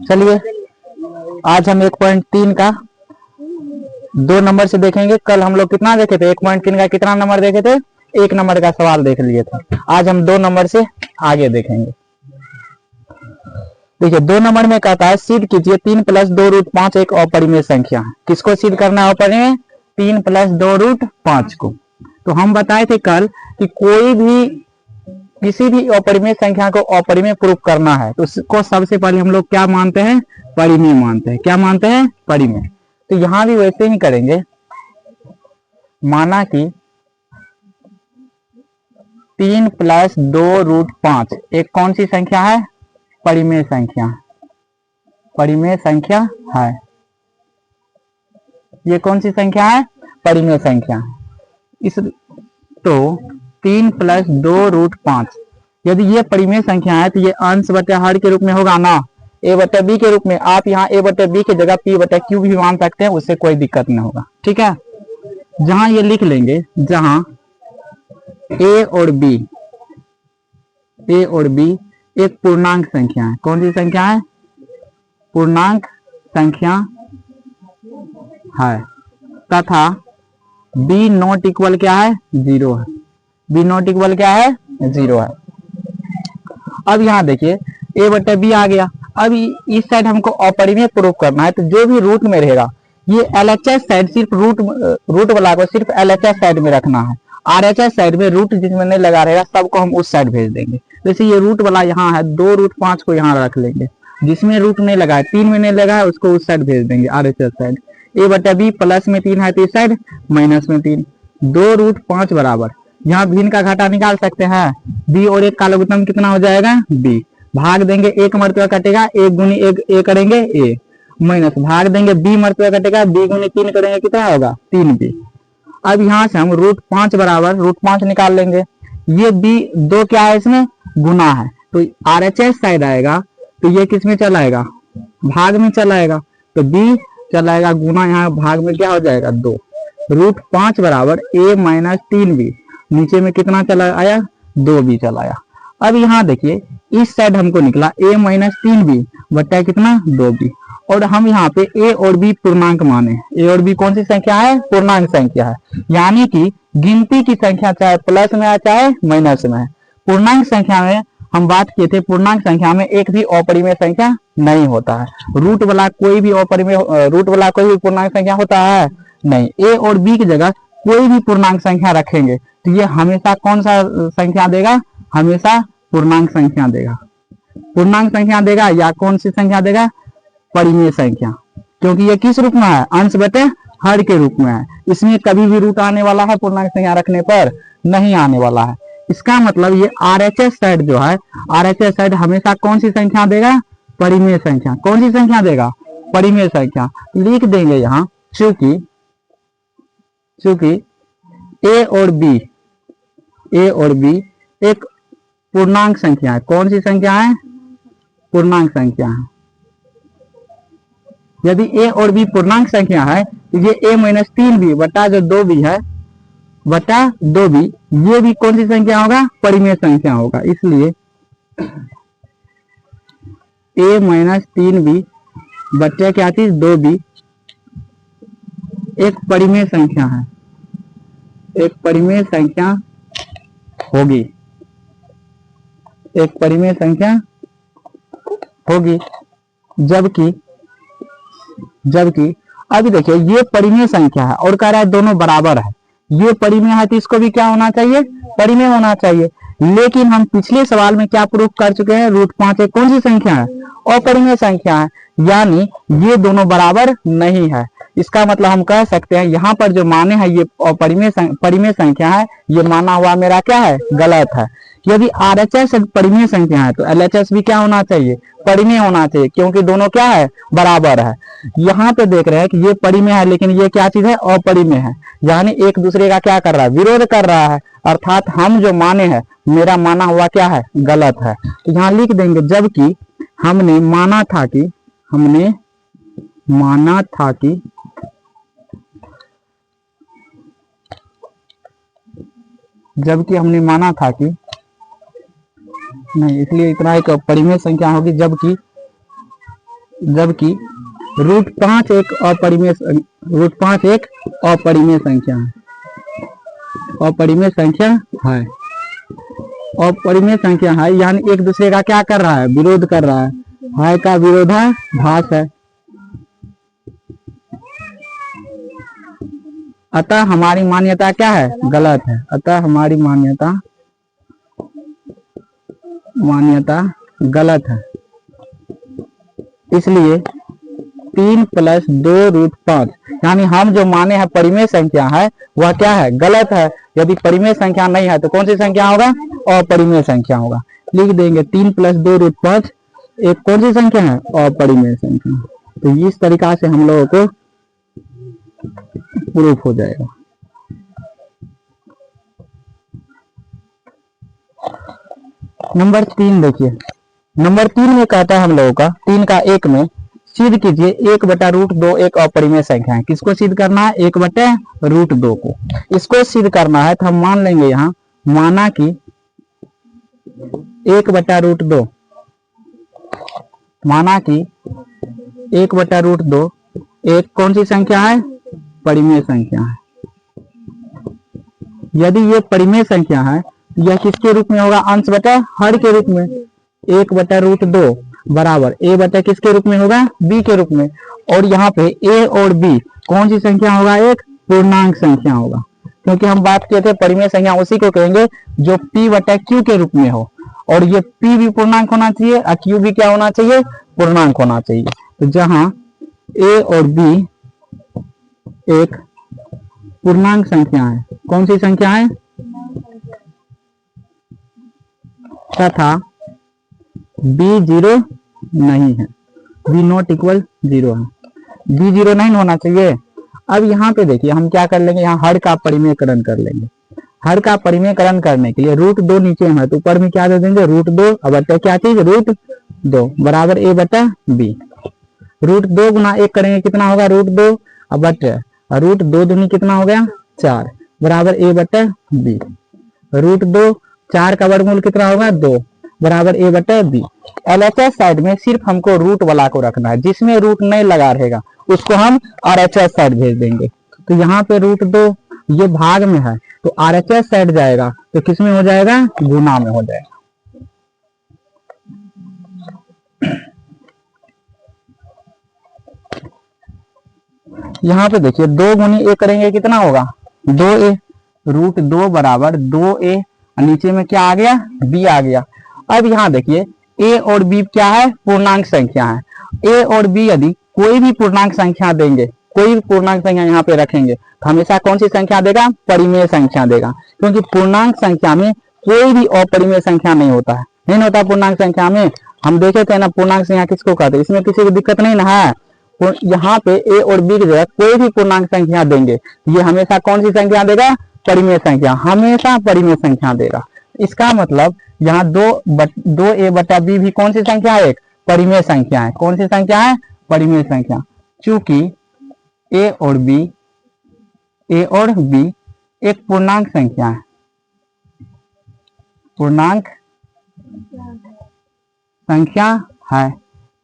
चलिए आज हम 1.3 का 2 नंबर से देखेंगे। कल हम लोग कितना देखे थे? 1.3 का कितना नंबर देखे थे? 1 नंबर का सवाल देख लिए थे। आज हम 2 नंबर से आगे देखेंगे। देखिए 2 नंबर में कहता है सिद्ध कीजिए 3 + 2√5 एक अपरिमेय संख्या है। किसको सिद्ध करना है? अपरिमेय 3 + 2√5 को। तो हम बताए थे कल कि कोई भी किसी भी अपरिमेय संख्या को अपरिमेय प्रूफ करना है तो उसको सबसे पहले हम लोग क्या मानते हैं? परिमेय मानते हैं। क्या मानते हैं? परिमेय। तो यहां भी वैसे ही करेंगे। माना कि 3 + 2√5 एक कौन सी संख्या है? परिमेय संख्या। परिमेय संख्या है। ये कौन सी संख्या है? परिमेय संख्या। इस तो 3 + 2√5 यदि ये परिमेय संख्या है तो ये अंश बटे हर के रूप में होगा ना, a/b के रूप में। आप यहाँ a/b की जगह p/q भी मान सकते हैं, उससे कोई दिक्कत नहीं होगा। ठीक है, जहां ये लिख लेंगे, जहां a और b एक पूर्णांक संख्या है। कौन सी संख्या है? पूर्णांक संख्या है तथा b नॉट इक्वल क्या है? 0 है। b नॉट इक्वल क्या है? 0 है। अब यहाँ देखिए a/b आ गया। अब इस साइड हमको अपरिमेय प्रूफ करना है तो जो भी रूट में रहेगा ये LHS साइड सिर्फ रूट वाला को सिर्फ LHS साइड में रखना है। RHS साइड में रूट जिसमें नहीं लगा रहेगा सबको हम उस साइड भेज देंगे। जैसे ये रूट वाला यहाँ है, 2√5 को यहाँ रख लेंगे। जिसमें रूट नहीं लगा है, 3 में नहीं लगा है, उसको उस साइड भेज देंगे RHS साइड। a/b प्लस में 3 है तो इस साइड माइनस में 3। 2√5 बराबर, यहाँ भिन्न का घाटा निकाल सकते हैं। b और 1 का लघुत्तम कितना हो जाएगा? b। भाग देंगे, 1 मरतबा कटेगा, 1 गुनी 1 a करेंगे a, माइनस भाग देंगे b मरतबा कटेगा, b गुनी 3 करेंगे, कितना होगा? 3b। अब यहाँ से हम √5 बराबर √5 निकाल लेंगे। ये b 2 क्या है? इसमें गुना है तो RHS साइड आएगा तो ये किस में चला आएगा? भाग में चला आएगा। तो b चला आएगा गुना, यहाँ भाग में क्या हो जाएगा? 2। √5 बराबर a - 3b। नीचे में कितना चला आया? 2b चला आया। अब यहाँ देखिए इस साइड हमको निकला a - 3b बटा कितना? 2b। और हम यहाँ पे a और b पूर्णांक माने। a और b कौन सी संख्या है? पूर्णांक संख्या है। यानी कि गिनती की संख्या चाहे प्लस में है चाहे माइनस में है। पूर्णांक संख्या में हम बात किए थे, पूर्णांक संख्या में एक भी अपरिमेय संख्या नहीं होता है। रूट वाला कोई भी पूर्णांक संख्या होता है? नहीं। a और b की जगह कोई भी पूर्णांक संख्या रखेंगे तो ये हमेशा कौन सा संख्या देगा? हमेशा पूर्णांक संख्या देगा। पूर्णांक संख्या देगा या कौन सी संख्या देगा? परिमेय संख्या। क्योंकि ये किस रूप में है? अंश बटे हर के रूप में है। इसमें कभी भी रूट आने वाला है पूर्णांक संख्या रखने पर? नहीं आने वाला है। इसका मतलब ये RHS साइड जो है, RHS साइड हमेशा कौन सी संख्या देगा? परिमेय संख्या। कौन सी संख्या देगा? परिमेय संख्या। लिख देंगे यहाँ चूंकि a और b एक पूर्णांक संख्या है। कौन सी संख्या है? पूर्णांक संख्या है। यदि a और b पूर्णांक संख्या है तो ये a - 3b बटा जो 2b है बटा 2b, ये भी कौन सी संख्या होगा? परिमेय संख्या होगा। इसलिए a - 3b बटे क्या चीज? 2b एक परिमेय संख्या है। एक परिमेय संख्या होगी। एक परिमेय संख्या होगी। जबकि अभी देखिए ये परिमेय संख्या है और कह रहा है दोनों बराबर है। ये परिमेय है तो इसको भी क्या होना चाहिए? परिमेय होना चाहिए। लेकिन हम पिछले सवाल में क्या प्रूफ कर चुके हैं? √5 एक कौन सी संख्या है? अपरिमेय संख्या है। यानी ये दोनों बराबर नहीं है। इसका मतलब हम कह सकते हैं यहाँ पर जो माने हैं ये परिमेय संख्या है, ये माना हुआ मेरा क्या है? गलत है। यदि RHS परिमेय संख्या है तो LHS भी क्या होना चाहिए? परिमेय होना चाहिए, क्योंकि दोनों क्या है? बराबर है। यहाँ पे देख रहे हैं कि ये परिमेय है लेकिन ये क्या चीज है? अपरिमेय है। यानी एक दूसरे का क्या कर रहा है? विरोध कर रहा है। अर्थात हम जो माने हैं, मेरा माना हुआ क्या है? गलत है। तो यहाँ लिख देंगे जबकि हमने माना था कि नहीं, इसलिए इतना एक परिमेय संख्या होगी। जबकि जबकि √5 एक अपरिमेय √5 एक अपरिमेय संख्या है, अपरिमेय संख्या है, अपरिमेय संख्या है, यानी एक दूसरे का क्या कर रहा है, विरोध कर रहा है का विरोधाभास है। अतः हमारी मान्यता क्या है, गलत है। अतः हमारी मान्यता गलत है। इसलिए 3 + 2√5 यानी हम जो माने हैं परिमेय संख्या है वह क्या है, गलत है। यदि परिमेय संख्या नहीं है तो कौन सी संख्या होगा, अपरिमेय संख्या होगा। लिख देंगे 3 + 2√5 एक कौन सी संख्या है, अपरिमेय संख्या। तो इस तरीका से हम लोगों को प्रूफ हो जाएगा। नंबर 3 देखिए, नंबर 3 में कहता है हम लोगों का 3 का 1 में सिद्ध कीजिए 1/√2 एक अपरिमेय संख्या है। किसको सिद्ध करना है, 1/√2 को। इसको सिद्ध करना है तो हम मान लेंगे यहाँ, माना कि 1/√2 माना कि 1/√2 एक कौन सी संख्या है, परिमेय संख्या है। यदि ये परिमेय संख्या है यह किसके रूप में होगा, अंश बटा हर के रूप में। 1/√2 बराबर a बटा किसके रूप में होगा, b के रूप में। और यहाँ पे a और b कौन सी संख्या होगा, एक पूर्णांक संख्या होगा। क्योंकि हम बात किए थे परिमेय संख्या उसी को कहेंगे जो p बटा q के रूप में हो, और ये p भी पूर्णांक होना चाहिए और q भी क्या होना चाहिए, पूर्णांक होना चाहिए। तो जहां a और b एक पूर्णांक संख्या है, कौन सी संख्या है, तथा b 0 नहीं है, b ≠ 0 है, b 0 नहीं होना चाहिए। अब यहाँ पे देखिए हम क्या कर लेंगे, यहाँ हर का परिमेयकरण कर लेंगे। हर का परिमेयकरण करने के लिए √2 नीचे है तो ऊपर में क्या दे देंगे, √2 अब बटा क्या चीज, √2 बराबर a बटा b। √2 गुना 1 करेंगे कितना होगा, √2 अब बटे √2 दूनी कितना हो गया, 4 बराबर a बटा b। √2 4 का वर्गमूल कितना होगा, 2 बराबर a बटा b। LHS साइड में सिर्फ हमको रूट वाला को रखना है, जिसमें रूट नहीं लगा रहेगा उसको हम RHS साइड भेज देंगे। तो यहाँ पे √2 ये भाग में है तो RHS साइड जाएगा तो किसमें हो जाएगा, गुना में हो जाएगा। यहाँ पे देखिए 2 गुनी a करेंगे कितना होगा, 2a। √2 बराबर 2a, नीचे में क्या आ गया, b आ गया। अब यहाँ देखिए a और b क्या है, पूर्णांक संख्या है। a और b यदि कोई भी पूर्णांक संख्या देंगे, कोई भी पूर्णांक संख्या यहाँ पे रखेंगे तो हमेशा कौन सी संख्या देगा, परिमेय संख्या देगा। क्योंकि पूर्णांक संख्या में कोई भी अपरिमेय संख्या नहीं होता है, नहीं होता पूर्णांक संख्या में। हम देखे थे ना पूर्णांक संख्या किसको कहते हैं, इसमें किसी को दिक्कत नहीं ना है। यहाँ पे a और b की जगह कोई भी पूर्णांक संख्या देंगे ये हमेशा कौन सी संख्या देगा, परिमेय संख्या, हमेशा परिमेय संख्या देगा। इसका मतलब यहाँ 2a बटा b भी कौन सी संख्या है, एक परिमेय संख्या है। कौन सी संख्या है, परिमेय संख्या। चूंकि a और b एक पूर्णांक संख्या है, पूर्णांक संख्या है,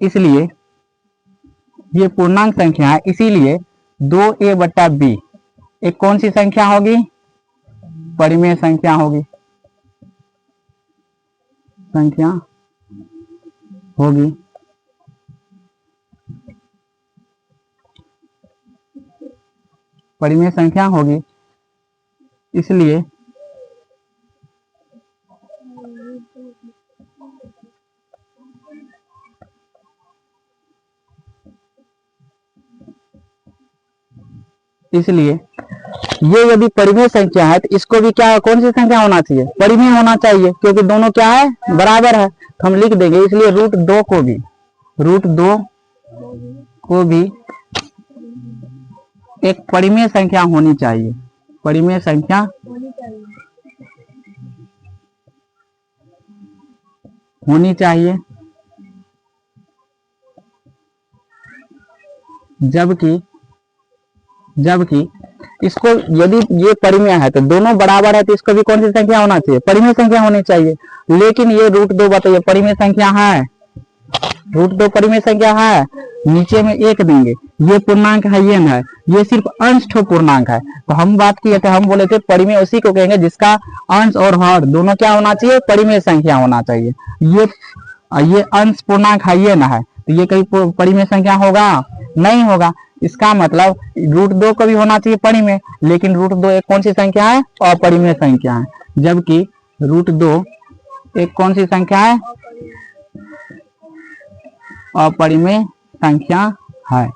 इसलिए ये पूर्णांक संख्या है, इसीलिए 2a बटा b एक कौन सी संख्या होगी, परिमेय संख्या होगी, संख्या होगी। परिमेय संख्या होगी, इसलिए ये यदि परिमेय संख्या है तो इसको भी क्या, कौन सी संख्या होना चाहिए, परिमेय होना चाहिए, क्योंकि दोनों क्या है, बराबर है। तो हम लिख देंगे इसलिए √2 को भी एक परिमेय संख्या होनी चाहिए, परिमेय संख्या होनी चाहिए। जबकि इसको यदि ये परिमेय है तो दोनों बराबर है तो इसको भी कौन सी संख्या होना चाहिए, परिमेय संख्या होनी चाहिए। लेकिन ये √2 बताइए परिमेय संख्या है, रूट 2 परिमेय संख्या है, नीचे में 1 देंगे, ये पूर्णांक है ये है, ये सिर्फ अंश ठो पूर्णांक है। तो हम बात किए थे, हम बोले थे परिमेय उसी को कहेंगे जिसका अंश और हर दोनों क्या होना चाहिए, परिमेय संख्या होना चाहिए। ये अंश पूर्णांक है ये ना है, तो ये कहीं परिमेय संख्या होगा नहीं होगा। इसका मतलब रूट 2 का भी होना चाहिए परिमेय, लेकिन रूट 2 एक कौन सी संख्या है, अपरिमेय संख्या है, जबकि रूट 2 एक कौन सी संख्या है, अपरिमेय संख्या है।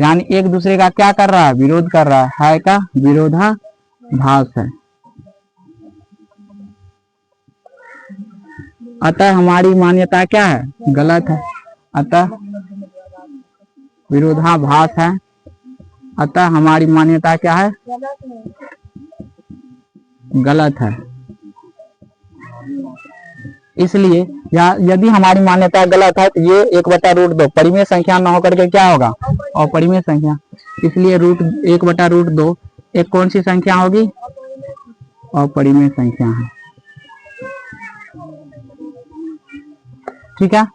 यानी एक दूसरे का क्या कर रहा है, विरोध कर रहा है का विरोधाभास है। अतः हमारी मान्यता क्या है, गलत है। अतः विरोधाभास है, अतः हमारी मान्यता क्या है, गलत है। इसलिए यदि हमारी मान्यता गलत है तो ये 1/√2 परिमेय संख्या न होकर के क्या होगा, अपरिमेय संख्या। इसलिए 1/√2 एक कौन सी संख्या होगी, अपरिमेय संख्या है। ठीक है।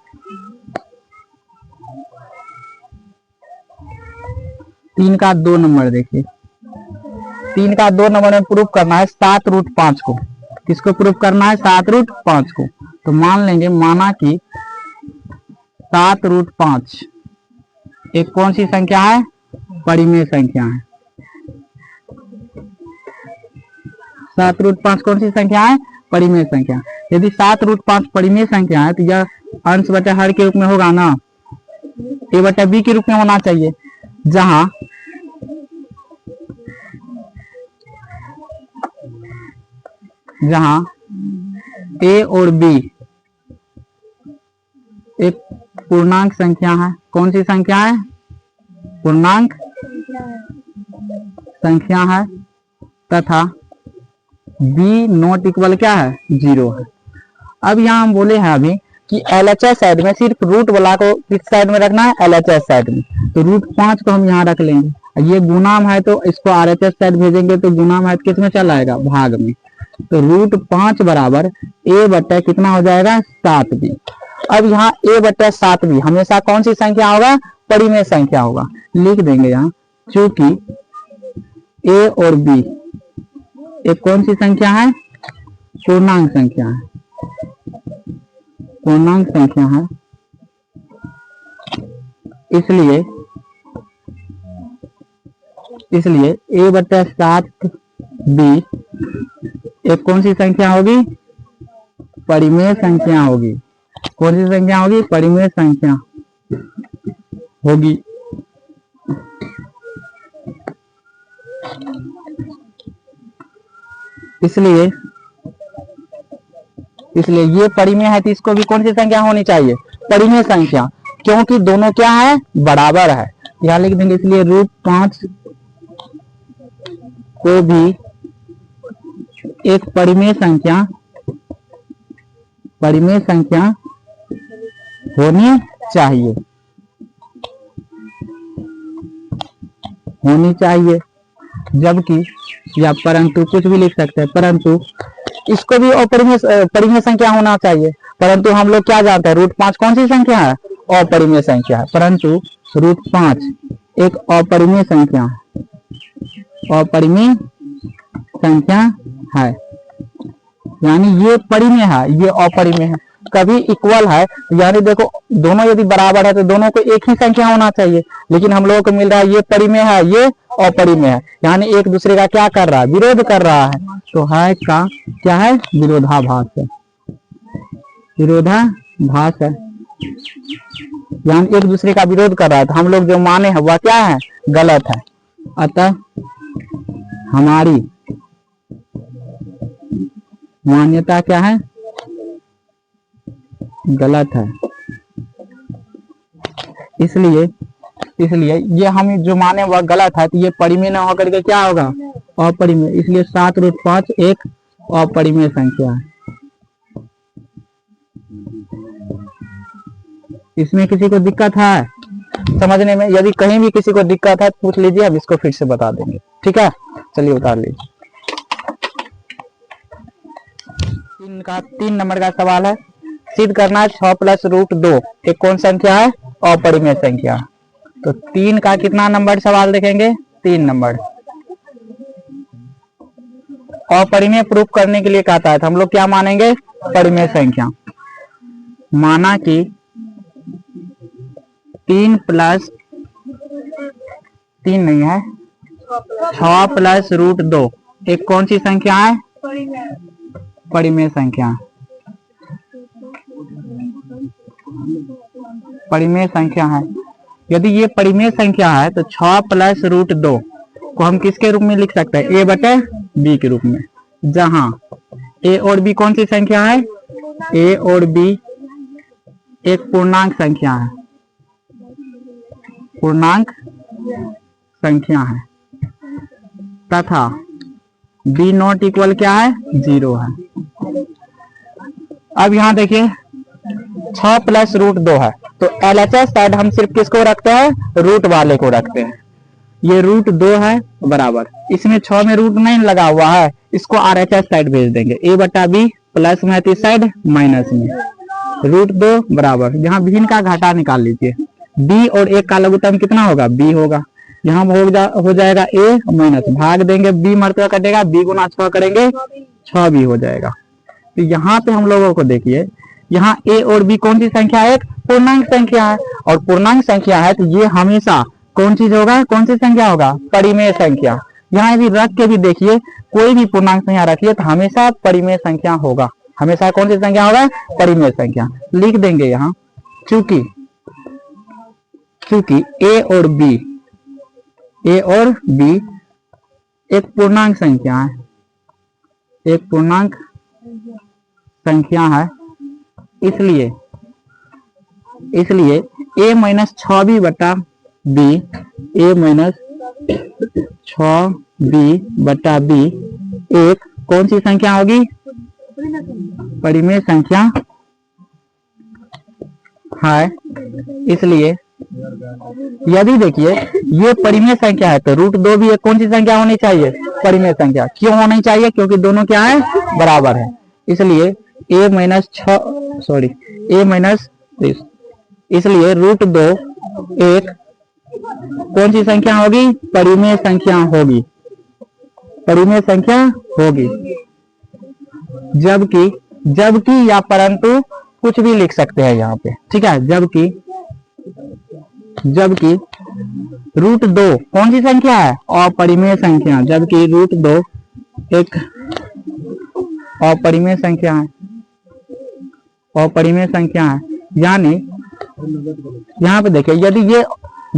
3 का 2 नंबर देखिए, 3 का 2 नंबर में प्रूफ करना है 7√5 को। किसको प्रूफ करना है, 7√5 को। तो मान लेंगे, माना कि 7√5 एक कौन सी संख्या है, परिमेय संख्या है। 7√5 कौन सी संख्या है, परिमेय संख्या। यदि 7√5 परिमेय संख्या है तो यह अंश बटा हर के रूप में होगा ना, a बटा b के रूप में होना चाहिए, जहां a और b एक पूर्णांक संख्या है। कौन सी संख्या है, पूर्णांक संख्या है, तथा b नॉट इक्वल क्या है, 0 है। अब यहाँ हम बोले हैं अभी कि LHS साइड में सिर्फ रूट वाला को किस साइड में रखना है, LHS साइड में। तो √5 को हम यहाँ रख लेंगे। ये गुणाम है तो इसको RHS साइड भेजेंगे, तो गुणाम है किस में चला आएगा, भाग में। तो √5 बराबर a बटा कितना हो जाएगा, 7b। अब यहाँ a बटा 7b हमेशा कौन सी संख्या होगा, परिमेय संख्या होगा। लिख देंगे यहाँ, चूंकि a और b एक कौन सी संख्या है, पूर्णांक संख्या है, पूर्णांक संख्या है। इसलिए a बटा 7b एक कौन सी संख्या होगी, परिमेय संख्या होगी। कौन सी संख्या होगी, परिमेय संख्या होगी। इसलिए ये परिमेय है तो इसको भी कौन सी संख्या होनी चाहिए, परिमेय संख्या, क्योंकि दोनों क्या है, बराबर है। यहां लिख देंगे, इसलिए √5 को भी एक परिमेय संख्या होनी चाहिए, जबकि या परंतु कुछ भी लिख सकते हैं, परंतु इसको भी परिमेय संख्या होना चाहिए। परंतु हम लोग क्या जानते हैं, √5 कौन सी संख्या है, अपरिमेय संख्या है। परंतु √5 एक अपरिमेय संख्या है, यानी ये परिमेय है, ये अपरिमेय है। कभी इक्वल है, यानी देखो दोनों यदि बराबर है तो दोनों को एक ही संख्या होना चाहिए, लेकिन हम लोगों को मिल रहा है ये परिमेय है, ये अपरिमेय है, यानी एक दूसरे का क्या कर रहा है, विरोध कर रहा है। तो है का क्या है, विरोधाभास है, विरोधाभास है, यानी एक दूसरे का विरोध कर रहा है। तो हम लोग जो माने हैं वह क्या है, गलत है। अतः हमारी मान्यता क्या है, गलत है। इसलिए ये हम जो माने वह गलत है, तो ये परिमेय न होकर के क्या होगा, अपरिमेय। इसलिए 7√5 एक अपरिमेय संख्या है। इसमें किसी को दिक्कत है समझने में? यदि कहीं भी किसी को दिक्कत है तो पूछ लीजिए, हम इसको फिर से बता देंगे। ठीक है, चलिए उतार लीजिए। 3 नंबर का सवाल है, सिद्ध करना है 6 प्लस रूट 2 एक कौन संख्या है, अपरिमेय संख्या। तो 3 का कितना नंबर सवाल देखेंगे, 3 नंबर। अपरिमेय प्रूफ करने के लिए कहता है तो हम लोग क्या मानेंगे, परिमेय संख्या। माना कि 3 प्लस 3 नहीं है, 6 प्लस रूट 2 एक कौन सी संख्या है, परिमेय संख्या। परिमेय संख्या है। यदि ये परिमेय संख्या है तो 6 प्लस रूट 2 को हम किसके रूप में लिख सकते हैं, ए बटे बी के रूप में, जहां ए और बी कौन सी संख्या है, ए और बी एक पूर्णांक संख्या है, पूर्णांक संख्या है, तथा बी नॉट इक्वल क्या है, 0 है। अब यहां देखिए 6 प्लस रूट 2 है तो LHS साइड हम सिर्फ किसको रखते हैं, रूट वाले को रखते हैं। ये रूट 2 है बराबर, इसमें 6 में रूट नहीं लगा हुआ है, इसको RHS साइड भेज देंगे, ए बटा बी प्लस में इस साइड माइनस में, रूट 2 बराबर, यहाँ भिन्न का घाटा निकाल लीजिए, बी और 1 का लघुत्तम कितना होगा, बी होगा, यहाँ हो जाएगा ए माइनस, भाग देंगे बी मरतबा कटेगा, बी गुना 6 करेंगे 6 भी हो जाएगा। तो यहाँ पे हम लोगों को देखिए, यहाँ ए और बी कौन सी संख्या है, एक पूर्णांक संख्या है, और पूर्णांक संख्या है तो ये हमेशा कौन चीज होगा, कौन सी संख्या होगा, परिमेय संख्या। यहाँ यदि रख के भी देखिए, कोई भी पूर्णांक संख्या रखिए तो हमेशा परिमेय संख्या होगा, हमेशा कौन सी संख्या होगा, परिमेय संख्या। लिख देंगे यहाँ, चूंकि ए और बी एक पूर्णांक संख्या है, एक पूर्णांक संख्या है, इसलिए a माइनस 6b बटा b, a माइनस 6b बटा b एक कौन सी संख्या होगी, परिमेय संख्या है। इसलिए यदि देखिए ये परिमेय संख्या है तो रूट 2 भी एक कौन सी संख्या होनी चाहिए, परिमेय संख्या। क्यों होनी चाहिए, क्योंकि दोनों क्या है, बराबर है। इसलिए a minus 6 sorry a minus, इसलिए रूट 2 एक कौन सी संख्या होगी, परिमेय संख्या होगी, परिमेय संख्या होगी। जबकि या परंतु कुछ भी लिख सकते हैं यहाँ पे, ठीक है। जबकि रूट 2 कौन सी संख्या है, अपरिमेय संख्या, जबकि रूट 2 एक अपरिमेय संख्या है, अपरिमेय संख्या है। यानी यहाँ पे देखिए, यदि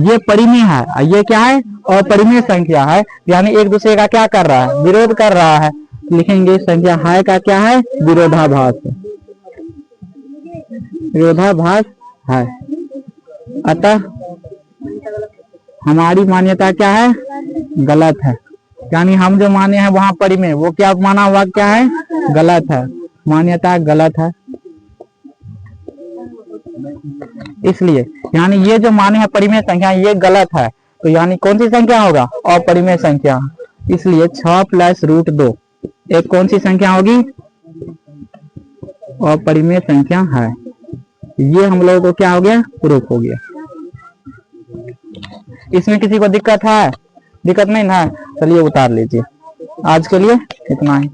ये परिमेय है, ये क्या है, अपरिमेय संख्या है, यानी एक दूसरे का क्या कर रहा है, विरोध कर रहा है। लिखेंगे संख्या है का क्या है, विरोधाभास है, विरोधाभास है। अतः हमारी मान्यता क्या है, गलत है। यानी हम जो माने हैं वहां परिमेय, वो क्या माना हुआ क्या है, गलत है, मान्यता गलत है। इसलिए यानी ये जो माने हैं परिमेय संख्या, ये गलत है। तो यानी कौन सी संख्या होगा, अपरिमेय संख्या। इसलिए 6 प्लस रूट 2 एक कौन सी संख्या होगी, अपरिमेय संख्या है। ये हम लोगों को क्या हो गया, प्रूफ हो गया। इसमें किसी को दिक्कत है, दिक्कत नहीं ना, चलिए उतार लीजिए। आज के लिए इतना ही।